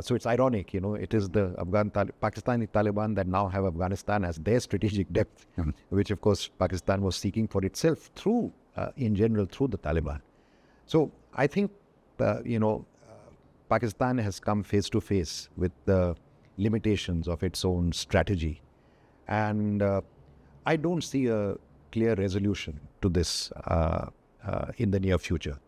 So it's ironic, it is the Pakistani Taliban that now have Afghanistan as their strategic depth, which of course Pakistan was seeking for itself in general, through the Taliban. So I think, Pakistan has come face to face with the limitations of its own strategy. And I don't see a clear resolution to this in the near future.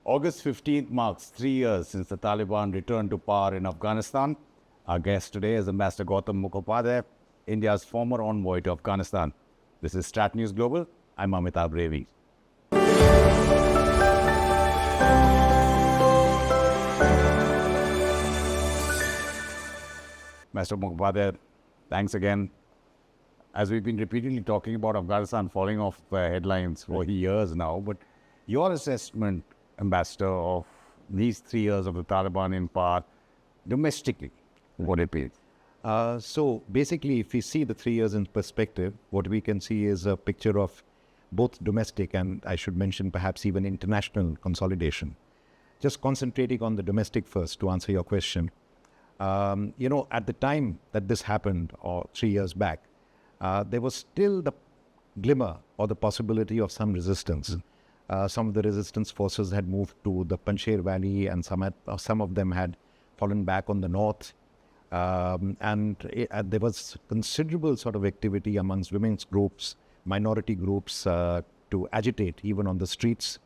August 15th marks 3 years since the Taliban returned to power in Afghanistan. Our guest today is Ambassador Gautam Mukhopadhaya, India's former envoy to Afghanistan. This is StratNews Global. I'm Amitabh Revi. Master Mukhopadhaya, thanks again. As we've been repeatedly talking about Afghanistan falling off the headlines for years now, but your assessment, Ambassador, of these 3 years of the Taliban in power domestically, what it means? So basically, if we see the 3 years in perspective, what we can see is a picture of both domestic and, I should mention, perhaps even international consolidation. Just concentrating on the domestic first to answer your question. At the time that this happened, or 3 years back, there was still the glimmer or the possibility of some resistance. Some of the resistance forces had moved to the Panjshir Valley, and some of them had fallen back on the north. There was considerable sort of activity amongst women's groups, minority groups, to agitate even on the streets.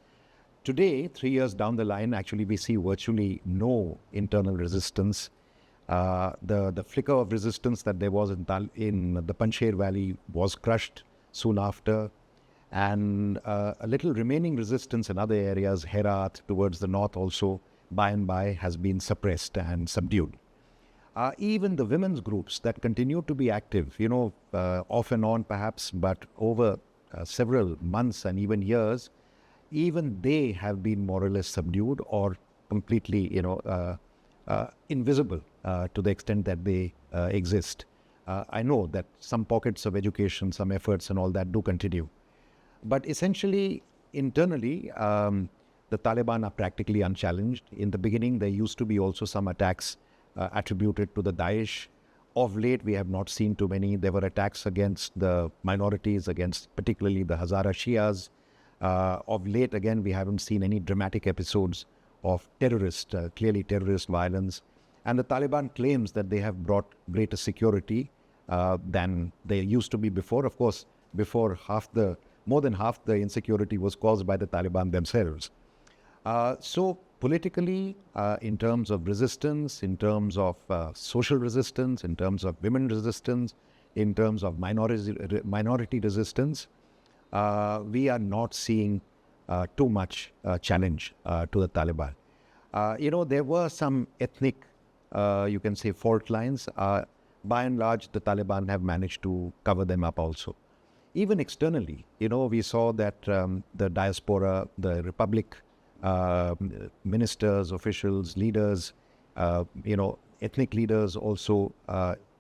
Today, 3 years down the line, actually we see virtually no internal resistance. The flicker of resistance that there was in the Panjshir Valley was crushed soon after. And a little remaining resistance in other areas, Herat towards the north also, by and by has been suppressed and subdued. Even the women's groups that continue to be active, off and on perhaps, but over several months and even years, even they have been more or less subdued or completely, invisible to the extent that they exist. I know that some pockets of education, some efforts and all that do continue. But essentially, internally, the Taliban are practically unchallenged. In the beginning, there used to be also some attacks attributed to the Daesh. Of late, we have not seen too many. There were attacks against the minorities, against particularly the Hazara Shias. Of late, again, we haven't seen any dramatic episodes of clearly terrorist violence. And the Taliban claims that they have brought greater security than they used to be before. Of course, before more than half the insecurity was caused by the Taliban themselves. So politically, in terms of resistance, in terms of social resistance, in terms of women resistance, in terms of minority resistance, we are not seeing too much challenge to the Taliban. There were some ethnic, you can say, fault lines. By and large, the Taliban have managed to cover them up also. Even externally, we saw that the diaspora, the republic, ministers, officials, leaders, ethnic leaders also,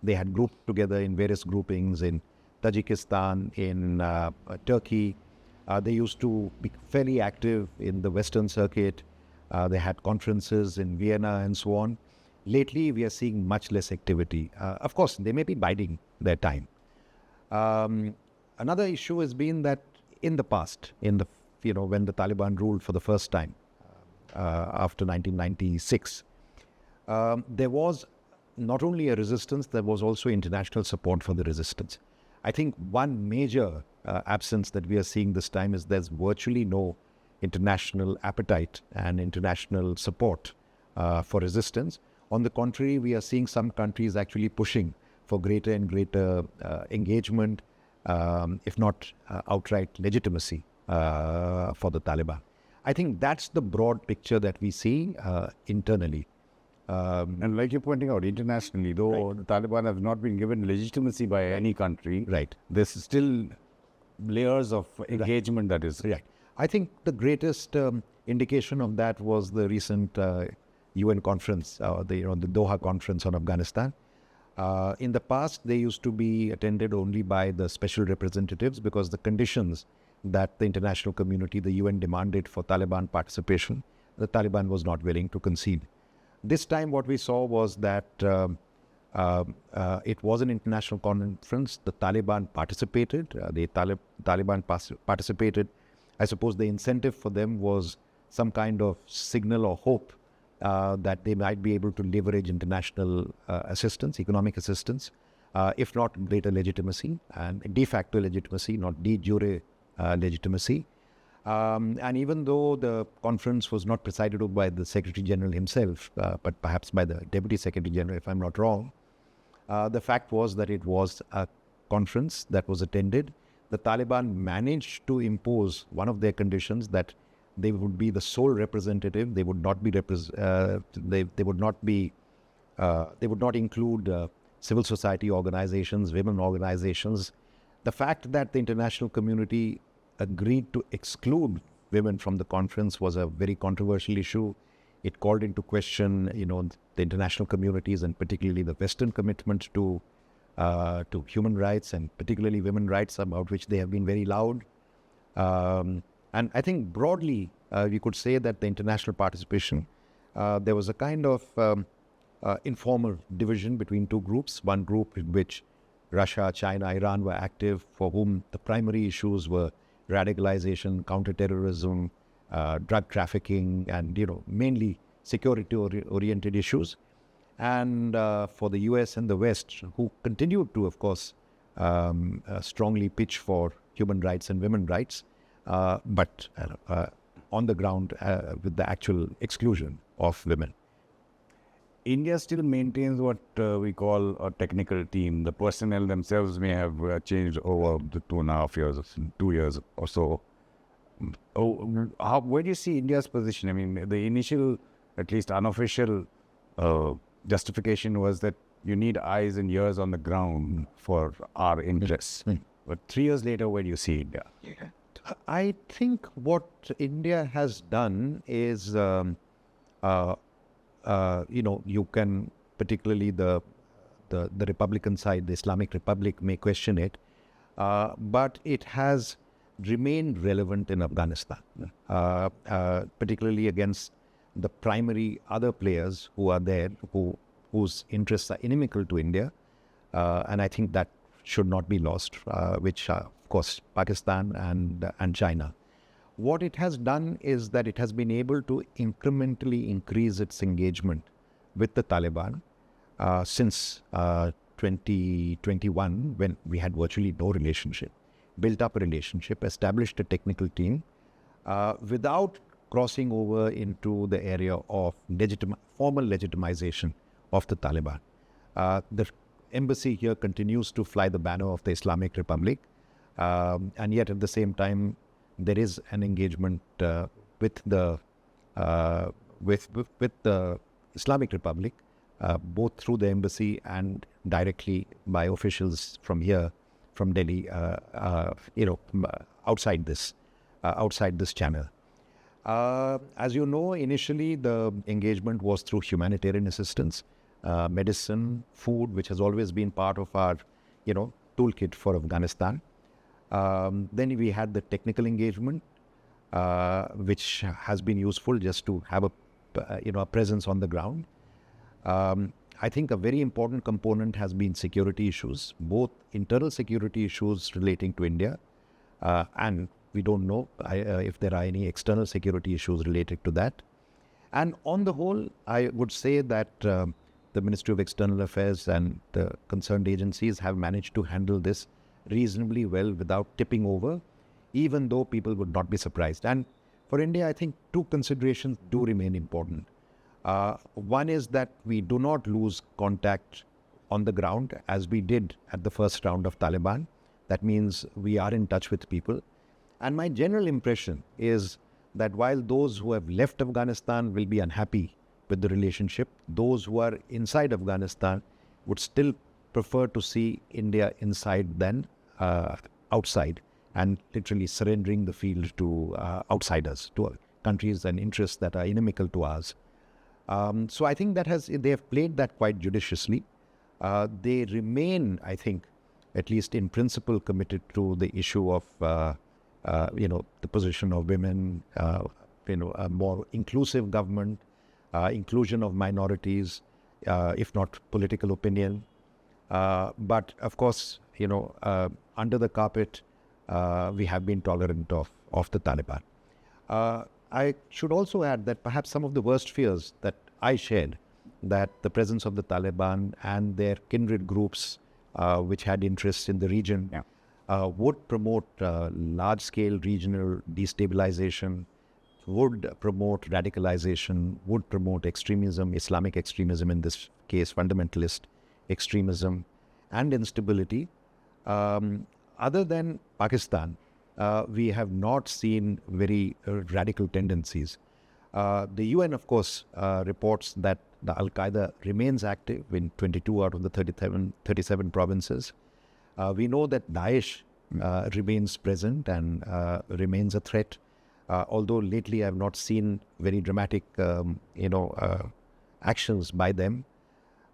they had grouped together in various groupings in Tajikistan, in Turkey. They used to be fairly active in the Western circuit. They had conferences in Vienna and so on. Lately, we are seeing much less activity. Of course, they may be biding their time. Another issue has been that in the past, when the Taliban ruled for the first time after 1996, there was not only a resistance, there was also international support for the resistance. I think one major absence that we are seeing this time is there's virtually no international appetite and international support for resistance. On the contrary, we are seeing some countries actually pushing for greater and greater engagement, if not outright legitimacy for the Taliban. I think that's the broad picture that we see internally. And like you're pointing out, internationally, though the Taliban have not been given legitimacy by any country, there's still layers of engagement that is. I think the greatest indication of that was the recent UN conference, the Doha conference on Afghanistan. In the past, they used to be attended only by the special representatives because the conditions that the international community, the UN, demanded for Taliban participation the Taliban was not willing to concede. This time what we saw was that it was an international conference. The Taliban participated. Participated. I suppose the incentive for them was some kind of signal or hope that they might be able to leverage international assistance, economic assistance, if not greater legitimacy and de facto legitimacy, not de jure legitimacy. And even though the conference was not presided over by the Secretary General himself, but perhaps by the Deputy Secretary General, if I'm not wrong, the fact was that it was a conference that was attended. The Taliban managed to impose one of their conditions, that they would be the sole representative. They would not be they would not include civil society organizations, women organizations. The fact that the international community agreed to exclude women from the conference was a very controversial issue. It called into question, the international communities and particularly the Western commitment to human rights and particularly women's rights, about which they have been very loud. And I think broadly, we could say that the international participation, there was a kind of informal division between two groups. One group in which Russia, China, Iran were active, for whom the primary issues were radicalization, counterterrorism, drug trafficking, and mainly security-oriented issues. And for the US and the West, who continued to, of course, strongly pitch for human rights and women's rights, but on the ground with the actual exclusion of women. India still maintains what we call a technical team. The personnel themselves may have changed over the 2.5 years, 2 years or so. Where do you see India's position? I mean, the initial, at least unofficial justification was that you need eyes and ears on the ground for our interests. But 3 years later, where do you see India? I think what India has done is, you can, particularly the Republican side, the Islamic Republic may question it, but it has remained relevant in Afghanistan, particularly against the primary other players who are there, whose interests are inimical to India. And I think that should not be lost, which are, of course, Pakistan and China. What it has done is that it has been able to incrementally increase its engagement with the Taliban since 2021, when we had virtually no relationship, built up a relationship, established a technical team, without crossing over into the area of formal legitimization of the Taliban. The embassy here continues to fly the banner of the Islamic Republic, and yet at the same time, there is an engagement with the Islamic Republic, both through the embassy and directly by officials from here, from Delhi, outside this channel. As you know, initially the engagement was through humanitarian assistance, medicine, food, which has always been part of our, toolkit for Afghanistan. Then we had the technical engagement, which has been useful just to have a presence on the ground. I think a very important component has been security issues, both internal security issues relating to India, and we don't know if there are any external security issues related to that. And on the whole, I would say that the Ministry of External Affairs and the concerned agencies have managed to handle this reasonably well without tipping over, even though people would not be surprised. And for India, I think two considerations do remain important. One is that we do not lose contact on the ground as we did at the first round of Taliban. That means we are in touch with people. And my general impression is that while those who have left Afghanistan will be unhappy with the relationship, those who are inside Afghanistan would still prefer to see India inside than outside, and literally surrendering the field to outsiders, to countries and interests that are inimical to ours. So I think they have played that quite judiciously. They remain, I think, at least in principle, committed to the issue of, the position of women, a more inclusive government, inclusion of minorities, if not political opinion. But of course, under the carpet, we have been tolerant of the Taliban. I should also add that perhaps some of the worst fears that I shared, that the presence of the Taliban and their kindred groups, which had interests in the region, would promote large-scale regional destabilization, would promote radicalization, would promote extremism, Islamic extremism in this case, fundamentalist extremism, and instability. Other than Pakistan, we have not seen very radical tendencies. The UN, of course, reports that the Al-Qaeda remains active in 22 out of the 37 provinces. We know that Daesh remains present and remains a threat. Although lately I have not seen very dramatic, actions by them.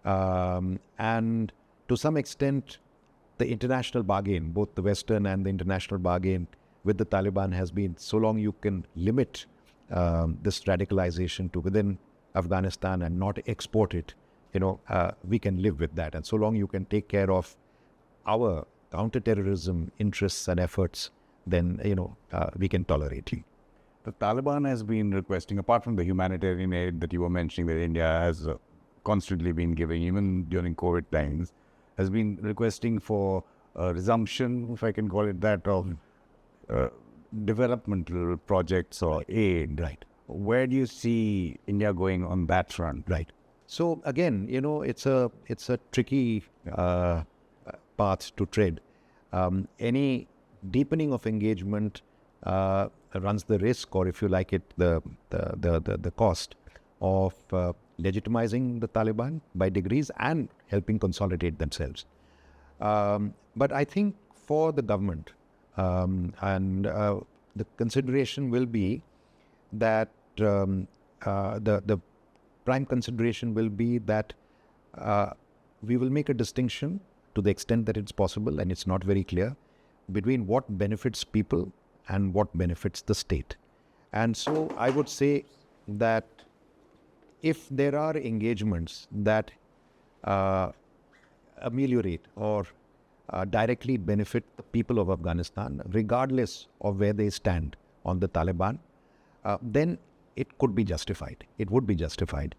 And to some extent, the international bargain, both the Western and the international bargain with the Taliban has been, so long you can limit this radicalization to within Afghanistan and not export it, we can live with that. And so long you can take care of our counterterrorism interests and efforts, then, we can tolerate you. The Taliban has been requesting, apart from the humanitarian aid that you were mentioning that India has constantly been giving, even during COVID times, has been requesting for a resumption, if I can call it that, of developmental projects or aid. Right. Where do you see India going on that front? Right. So again, it's a tricky path to tread. Any deepening of engagement runs the risk, or if you like it, the cost of legitimizing the Taliban by degrees and helping consolidate themselves. But I think for the government, and the consideration will be that the prime consideration will be that we will make a distinction to the extent that it's possible, and it's not very clear, between what benefits people and what benefits the state. And so I would say that if there are engagements that ameliorate or directly benefit the people of Afghanistan, regardless of where they stand on the Taliban, then it could be justified. It would be justified.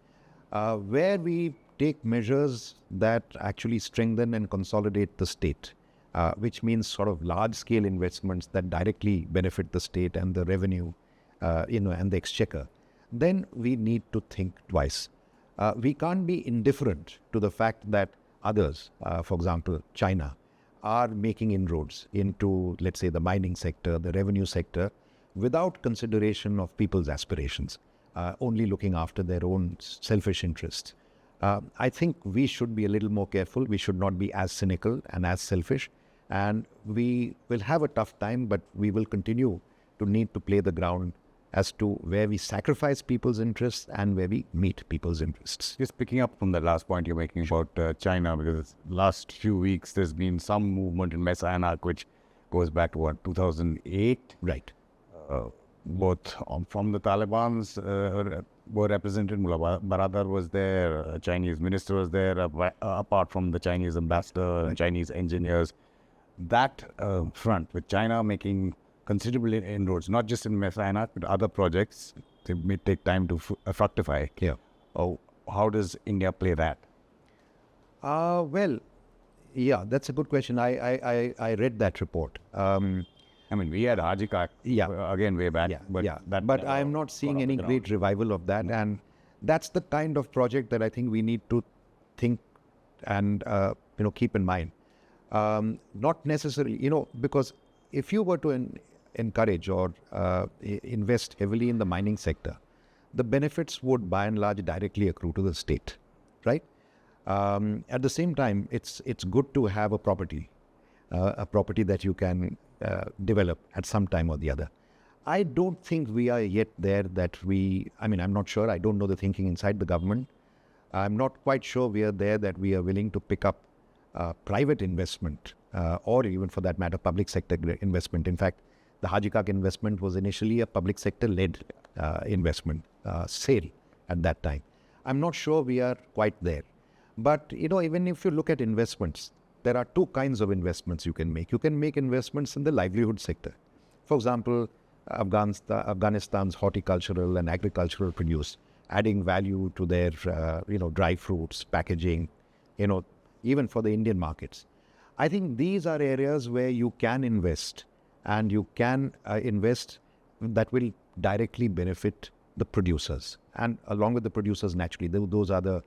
Where we take measures that actually strengthen and consolidate the state, which means sort of large-scale investments that directly benefit the state and the revenue, and the exchequer, then we need to think twice. We can't be indifferent to the fact that others, for example, China, are making inroads into, let's say, the mining sector, the revenue sector, without consideration of people's aspirations, only looking after their own selfish interests. I think we should be a little more careful. We should not be as cynical and as selfish. And we will have a tough time, but we will continue to need to play the ground as to where we sacrifice people's interests and where we meet people's interests. Just picking up from the last point you're making about China, because last few weeks there's been some movement in Messianic, which goes back to 2008? Right. Both from the Taliban's were represented. Mullah Baradar was there, a Chinese minister was there, apart from the Chinese ambassador and Chinese engineers. That front, with China making considerable inroads, not just in Messianic, but other projects, they may take time to fructify. Yeah. How does India play that? Well, yeah, that's a good question. I read that report. We had Hajikak again way back. But I am not seeing any great revival of that. And that's the kind of project that I think we need to think and keep in mind. Not necessarily, because if you were to encourage or invest heavily in the mining sector, the benefits would by and large directly accrue to the state, right? At the same time, it's good to have a property that you can develop at some time or the other. I don't think we are yet there that I'm not sure. I don't know the thinking inside the government. I'm not quite sure we are there that we are willing to pick up private investment or even for that matter, public sector investment. In fact, the Hajikak investment was initially a public sector led investment sale at that time. I'm not sure we are quite there. But, even if you look at investments, there are two kinds of investments you can make. You can make investments in the livelihood sector. For example, Afghanistan's horticultural and agricultural produce, adding value to their, dry fruits, packaging, even for the Indian markets. I think these are areas where you can invest, and you can invest that will directly benefit the producers. And along with the producers, naturally, those are the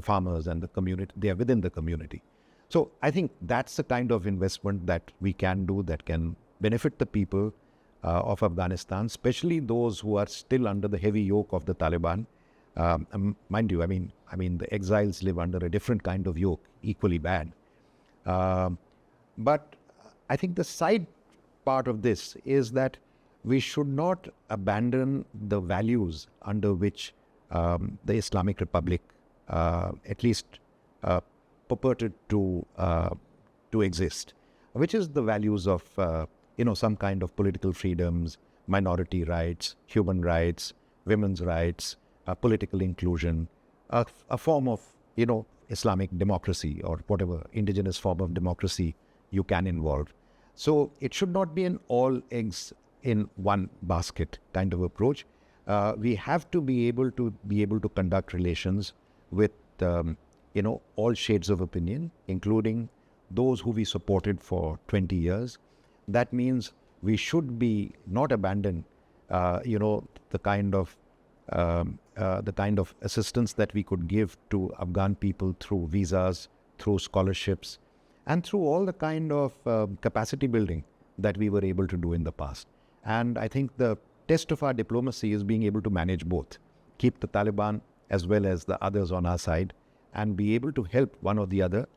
farmers and the community. They are within the community. So I think that's the kind of investment that we can do that can benefit the people of Afghanistan, especially those who are still under the heavy yoke of the Taliban. Mind you, I mean, the exiles live under a different kind of yoke, equally bad. But I think the side part of this is that we should not abandon the values under which the Islamic Republic, at least purported to exist, which is the values of some kind of political freedoms, minority rights, human rights, women's rights, political inclusion, a form of Islamic democracy, or whatever indigenous form of democracy you can involve. So it should not be an all eggs in one basket kind of approach. We have to be able to conduct relations with all shades of opinion, including those who we supported for 20 years. That means we should be not abandon, the kind of assistance that we could give to Afghan people through visas, through scholarships, and through all the kind of capacity building that we were able to do in the past. And I think the test of our diplomacy is being able to manage both, keep the Taliban as well as the others on our side, and be able to help one or the other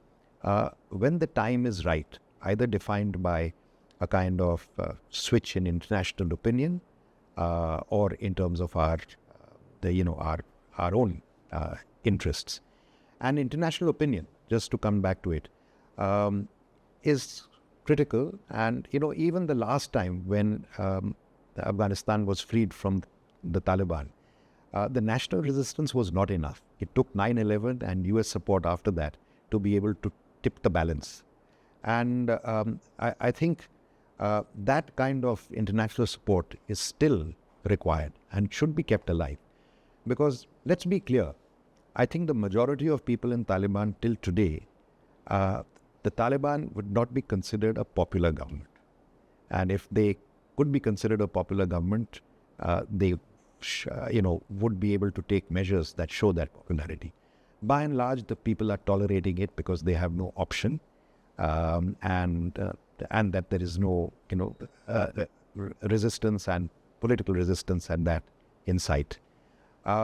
when the time is right, either defined by a kind of switch in international opinion or in terms of our own interests. And international opinion, just to come back to it, is critical. And even the last time when Afghanistan was freed from the Taliban, the national resistance was not enough. It took 9/11 and US support after that to be able to tip the balance. And I think that kind of international support is still required and should be kept alive. Because let's be clear, I think the majority of people in Taliban till today, the Taliban would not be considered a popular government. And if they could be considered a popular government, they would be able to take measures that show that popularity. By and large, the people are tolerating it because they have no option, and that there is no resistance and political resistance at that in sight.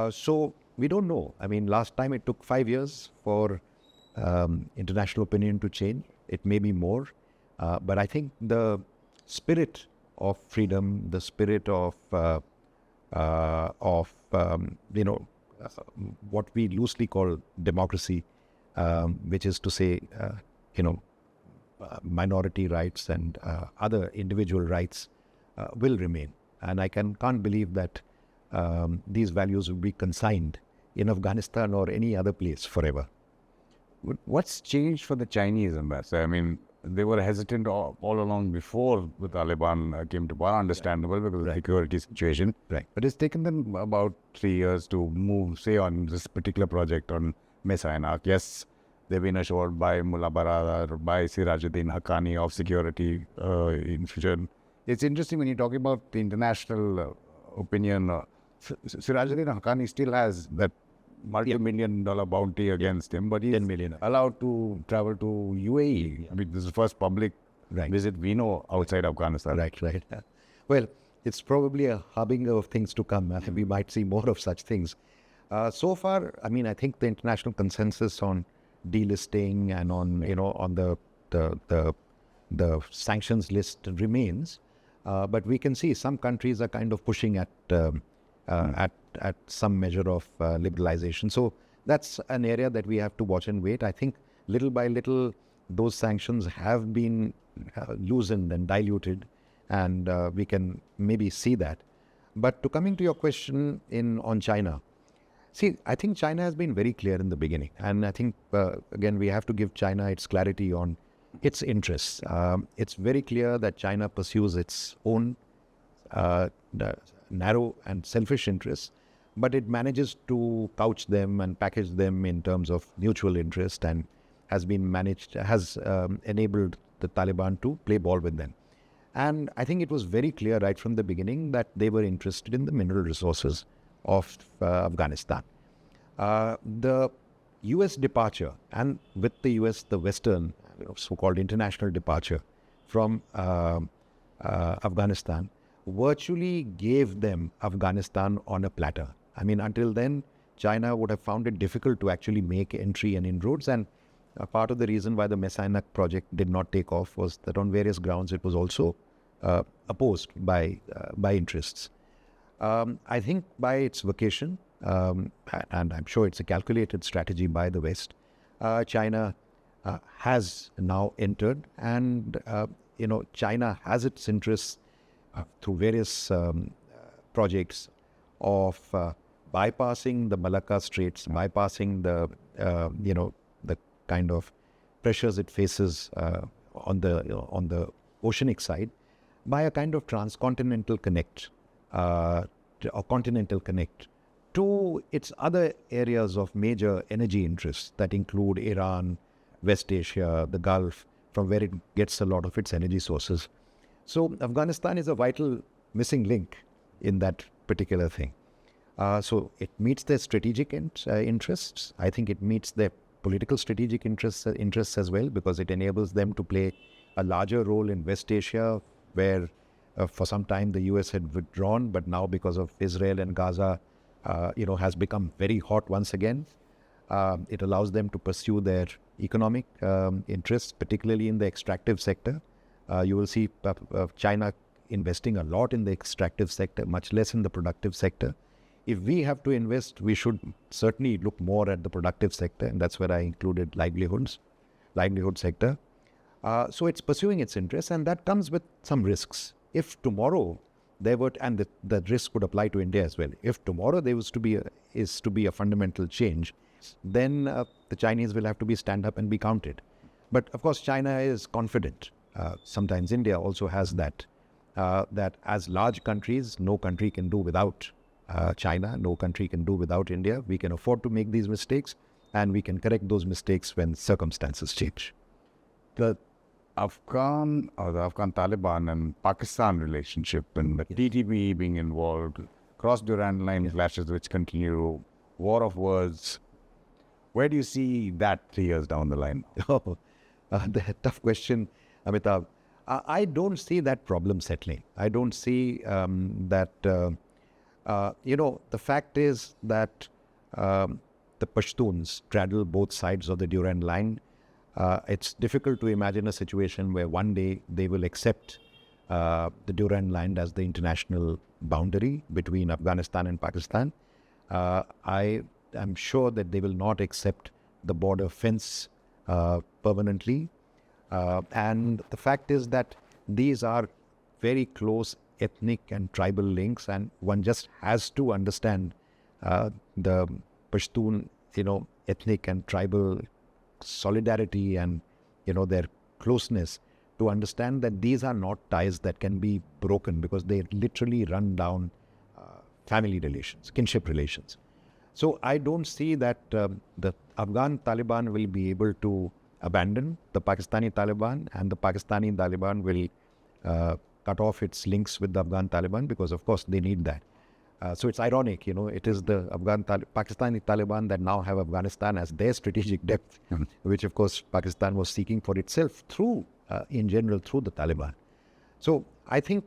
So we don't know. I mean, last time it took 5 years for international opinion to change. It may be more, but I think the spirit of freedom, the spirit of what we loosely call democracy, which is to say, minority rights and other individual rights will remain. And I can't believe that these values will be consigned in Afghanistan or any other place forever. What's changed for the Chinese ambassador? I mean, they were hesitant all along before the Taliban came to power, understandable because of the security situation. Right. But it's taken them about 3 years to move, say, on this particular project on Mesa-Anak. Yes, they've been assured by Mullah Baradar, by Sirajuddin Haqqani of security in future. It's interesting when you're talking about the international opinion. Sirajuddin Haqqani still has that multi-million-dollar bounty against him, but he's 10 million. allowed to travel to UAE. I mean, this is the first public visit we know outside Afghanistan. Right. Well, it's probably a harbinger of things to come. We might see more of such things. So far, I mean, I think the international consensus on delisting and on the sanctions list remains, but we can see some countries are kind of pushing at some measure of liberalization. So that's an area that we have to watch and wait. I think little by little, those sanctions have been loosened and diluted, and we can maybe see that. But to coming to your question on China, see, I think China has been very clear in the beginning. And I think, again, we have to give China its clarity on its interests. It's very clear that China pursues its own narrow and selfish interests, but it manages to couch them and package them in terms of mutual interest, and has enabled the Taliban to play ball with them. And I think it was very clear right from the beginning that they were interested in the mineral resources of Afghanistan. The US departure, and with the US, the Western, so-called international departure from Afghanistan, virtually gave them Afghanistan on a platter. I mean, until then, China would have found it difficult to actually make entry and inroads. And part of the reason why the Messianic project did not take off was that on various grounds it was also opposed by interests. I think by its vocation, and I'm sure it's a calculated strategy by the West, China has now entered, and China has its interests through various projects of bypassing the Malacca Straits, bypassing the kind of pressures it faces on the oceanic side, by a kind of transcontinental connect or continental connect to its other areas of major energy interests that include Iran, West Asia, the Gulf, from where it gets a lot of its energy sources. So Afghanistan is a vital missing link in that particular thing. So it meets their strategic interests. I think it meets their political strategic interests as well, because it enables them to play a larger role in West Asia, where for some time the US had withdrawn, but now because of Israel and Gaza, has become very hot once again. It allows them to pursue their economic interests, particularly in the extractive sector. You will see China investing a lot in the extractive sector, much less in the productive sector. If we have to invest, we should certainly look more at the productive sector, and that's where I included livelihood sector. So it's pursuing its interests, and that comes with some risks. If tomorrow there were, and the risk would apply to India as well, if tomorrow there is to be a fundamental change, then the Chinese will have to stand up and be counted. But of course, China is confident. Sometimes India also has that as large countries, no country can do without China, no country can do without India. We can afford to make these mistakes, and we can correct those mistakes when circumstances change. The Afghan Taliban and Pakistan relationship, and the TTP being involved, cross-Durand line clashes which continue, war of words. Where do you see that 3 years down the line? The tough question, Amitabh. I don't see that problem settling. I don't see that. The fact is that the Pashtuns straddle both sides of the Durand line. It's difficult to imagine a situation where one day they will accept the Durand line as the international boundary between Afghanistan and Pakistan. I am sure that they will not accept the border fence permanently. And the fact is that these are very close ethnic and tribal links, and one just has to understand the Pashtun, ethnic and tribal solidarity and, their closeness, to understand that these are not ties that can be broken, because they literally run down family relations, kinship relations. So I don't see that the Afghan Taliban will be able to abandon the Pakistani Taliban, and the Pakistani Taliban will cut off its links with the Afghan Taliban, because of course they need that. So it's ironic, it is the Pakistani Taliban that now have Afghanistan as their strategic depth, which of course Pakistan was seeking for itself through, in general, through the Taliban. So I think,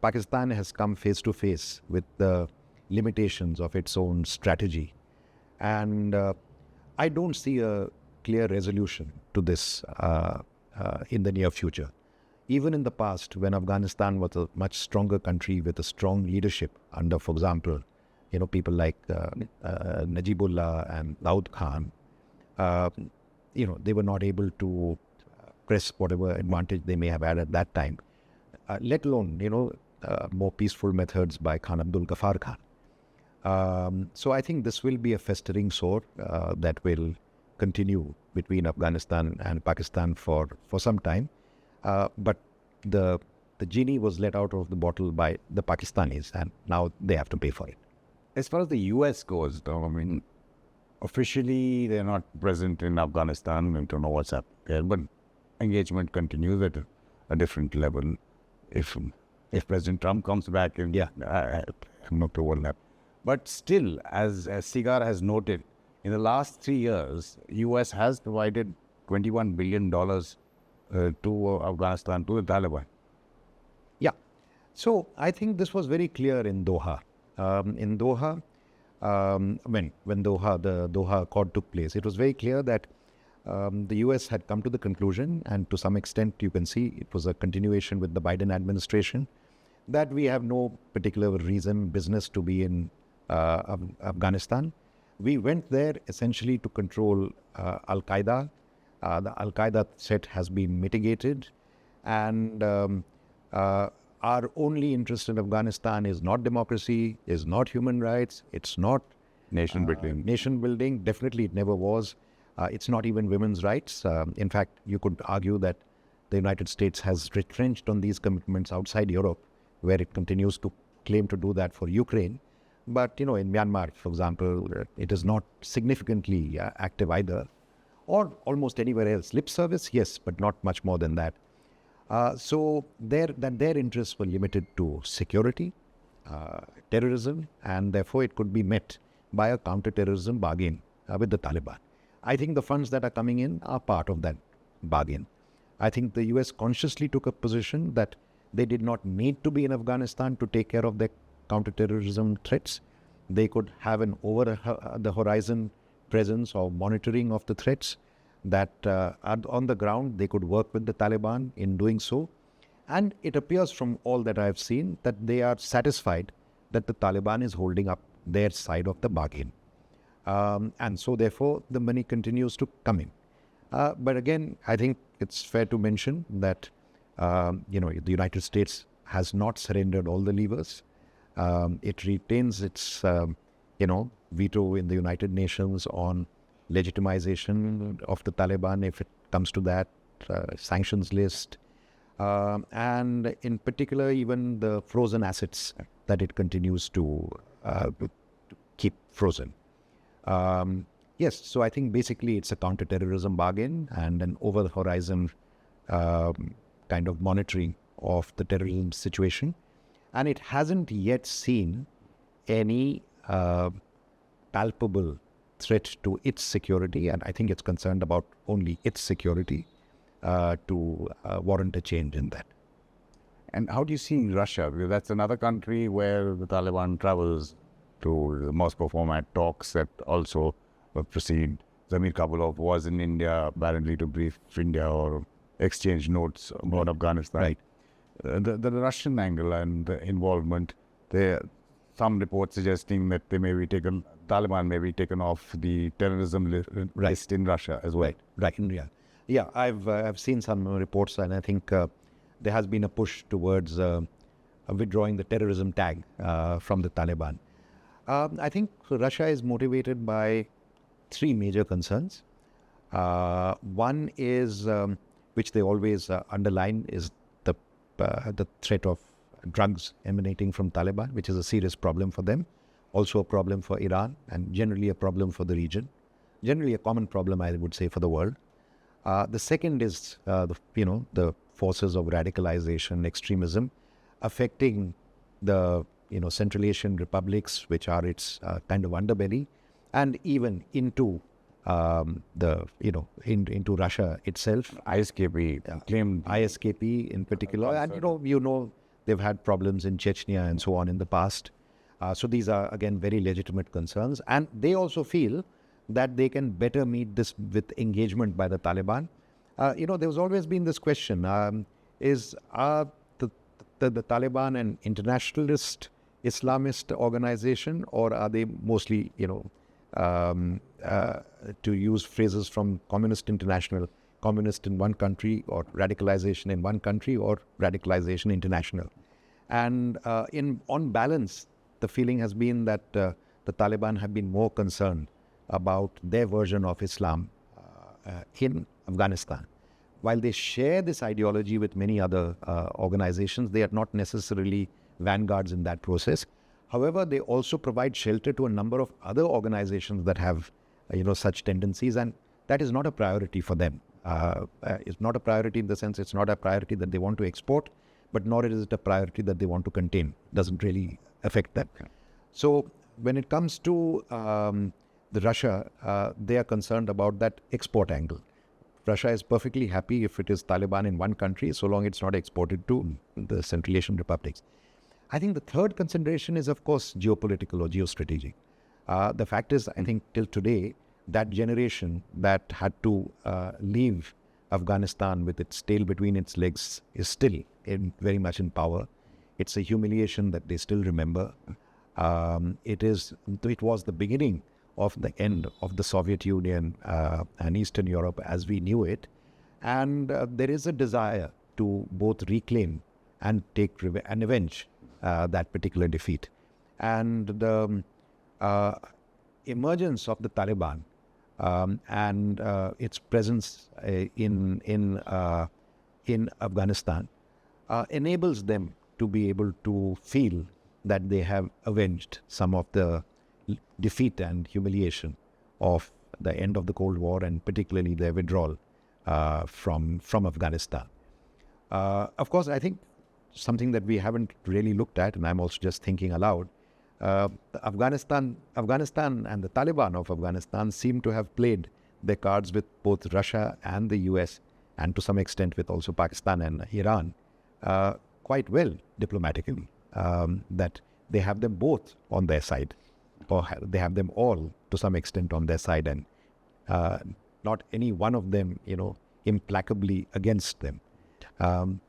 Pakistan has come face to face with the limitations of its own strategy. And I don't see a clear resolution to this in the near future. Even in the past, when Afghanistan was a much stronger country with a strong leadership under, for example, people like Najibullah and Daud Khan, they were not able to press whatever advantage they may have had at that time. Let alone, more peaceful methods by Khan Abdul Ghaffar Khan. So I think this will be a festering sore that will continue between Afghanistan and Pakistan for some time. But the genie was let out of the bottle by the Pakistanis, and now they have to pay for it. As far as the US goes, though, I mean, officially they're not present in Afghanistan. I don't know what's happening there, but engagement continues at a different level. If President Trump comes back, and I'm not sure what will happen. But still, as Sigar has noted, in the last 3 years, US has provided $21 billion to Afghanistan, to the Taliban. Yeah. So I think this was very clear in Doha. In Doha, when the Doha Accord took place, it was very clear that the US had come to the conclusion, and to some extent you can see it was a continuation with the Biden administration, that we have no particular business to be in Afghanistan. We went there essentially to control Al-Qaeda. The Al-Qaeda threat has been mitigated, and our only interest in Afghanistan is not democracy, is not human rights, it's not Nation building. Nation building, definitely it never was. It's not even women's rights. In fact, you could argue that the United States has retrenched on these commitments outside Europe, where it continues to claim to do that for Ukraine. But, in Myanmar, for example, it is not significantly active either, or almost anywhere else. Lip service, yes, but not much more than that. So their interests were limited to security, terrorism, and therefore it could be met by a counter-terrorism bargain with the Taliban. I think the funds that are coming in are part of that bargain. I think the US consciously took a position that they did not need to be in Afghanistan to take care of their counter-terrorism threats. They could have an over-the-horizon presence or monitoring of the threats that on the ground they could work with the Taliban in doing so. And it appears from all that I have seen that they are satisfied that the Taliban is holding up their side of the bargain. And so therefore the money continues to come in. But again, I think it's fair to mention that the United States has not surrendered all the levers. It retains its veto in the United Nations on legitimization of the Taliban, if it comes to that, sanctions list, and in particular even the frozen assets that it continues to keep frozen. Yes, so I think basically it's a counter-terrorism bargain and an over-the-horizon kind of monitoring of the terrorism situation. And it hasn't yet seen any palpable threat to its security, and I think it's concerned about only its security to warrant a change in that. And how do you see Russia? Because that's another country where the Taliban travels to the Moscow format talks that also precede. Zamir Kabulov was in India apparently to brief India or exchange notes about Afghanistan. Right. The Russian angle and the involvement, some reports suggesting that Taliban may be taken off the terrorism list in Russia as well. Right. Yeah. I've seen some reports, and I think there has been a push towards withdrawing the terrorism tag from the Taliban. I think Russia is motivated by three major concerns. One is, which they always underline, is the threat of drugs emanating from Taliban, which is a serious problem for them, also a problem for Iran, and generally a problem for the region, generally a common problem, I would say, for the world. The second is the forces of radicalization, extremism, affecting the Central Asian republics, which are its kind of underbelly, and even into into Russia itself. ISKP claimed ISKP in particular, and they've had problems in Chechnya and so on in the past. So these are again very legitimate concerns, and they also feel that they can better meet this with engagement by the Taliban. There's always been this question: is the Taliban an internationalist Islamist organization, or are they mostly, to use phrases from Communist International, communist in one country, or radicalization in one country, or radicalization international? And on balance, the feeling has been that the Taliban have been more concerned about their version of Islam in Afghanistan. While they share this ideology with many other organizations, they are not necessarily vanguards in that process. However, they also provide shelter to a number of other organizations that have, such tendencies, and that is not a priority for them. It's not a priority in the sense it's not a priority that they want to export, but nor is it a priority that they want to contain. Doesn't really affect them. So when it comes to the Russia, they are concerned about that export angle. Russia is perfectly happy if it is Taliban in one country, so long it's not exported to the Central Asian republics. I think the third consideration is, of course, geopolitical or geostrategic. The fact is, I think till today, that generation that had to leave Afghanistan with its tail between its legs is still very much in power. It's a humiliation that they still remember. It was the beginning of the end of the Soviet Union and Eastern Europe as we knew it. And there is a desire to both reclaim and and avenge that particular defeat. And the emergence of the Taliban and its presence in Afghanistan enables them to be able to feel that they have avenged some of the defeat and humiliation of the end of the Cold War, and particularly their withdrawal from Afghanistan. Of course, I think something that we haven't really looked at, and I'm also just thinking aloud, Afghanistan and the Taliban of Afghanistan seem to have played their cards with both Russia and the US, and to some extent with also Pakistan and Iran, quite well diplomatically, that they have them both on their side, or they have them all to some extent on their side, and not any one of them, implacably against them.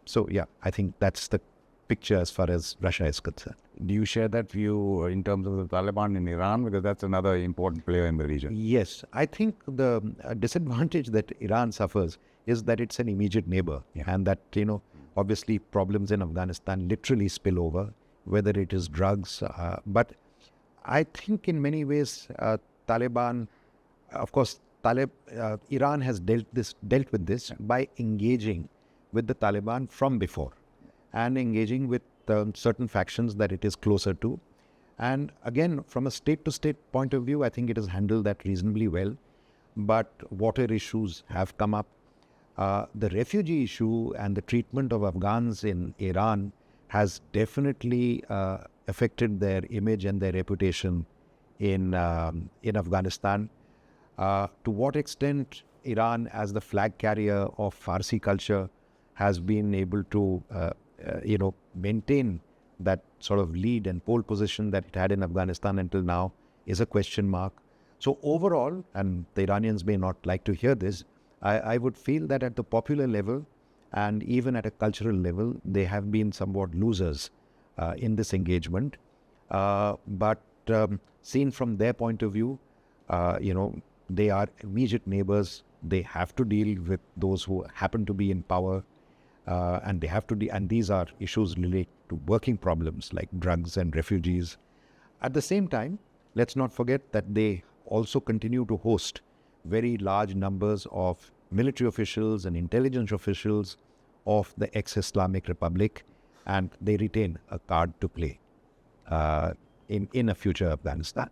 So yeah, I think that's the picture as far as Russia is concerned. Do you share that view in terms of the Taliban in Iran? Because that's another important player in the region. Yes, I think the disadvantage that Iran suffers is that it's an immediate neighbor, and that, obviously problems in Afghanistan literally spill over, whether it is drugs. But I think in many ways, Taliban, of course, Iran has dealt with this by engaging with the Taliban from before, and engaging with certain factions that it is closer to. And again, from a state-to-state point of view, I think it has handled that reasonably well. But water issues have come up. The refugee issue and the treatment of Afghans in Iran has definitely affected their image and their reputation in Afghanistan. To what extent Iran, as the flag carrier of Farsi culture, has been able to maintain that sort of lead and pole position that it had in Afghanistan until now is a question mark. So overall, and the Iranians may not like to hear this, I would feel that at the popular level and even at a cultural level, they have been somewhat losers in this engagement. But seen from their point of view, they are immediate neighbors. They have to deal with those who happen to be in power. And they have to and these are issues related to working problems like drugs and refugees. At the same time, let's not forget that they also continue to host very large numbers of military officials and intelligence officials of the ex-Islamic Republic, and they retain a card to play in a future Afghanistan.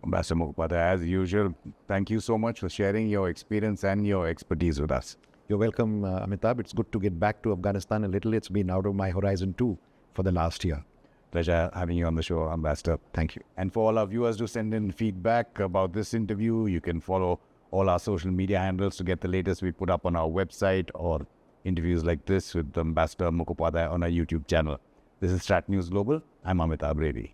Ambassador Mukhopadhaya, as usual, thank you so much for sharing your experience and your expertise with us. You're welcome, Amitabh. It's good to get back to Afghanistan a little. It's been out of my horizon too for the last year. Pleasure having you on the show, Ambassador. Thank you. And for all our viewers to send in feedback about this interview, you can follow all our social media handles to get the latest we put up on our website, or interviews like this with Ambassador Mukhopadhaya on our YouTube channel. This is StratNews Global. I'm Amitabh Revi.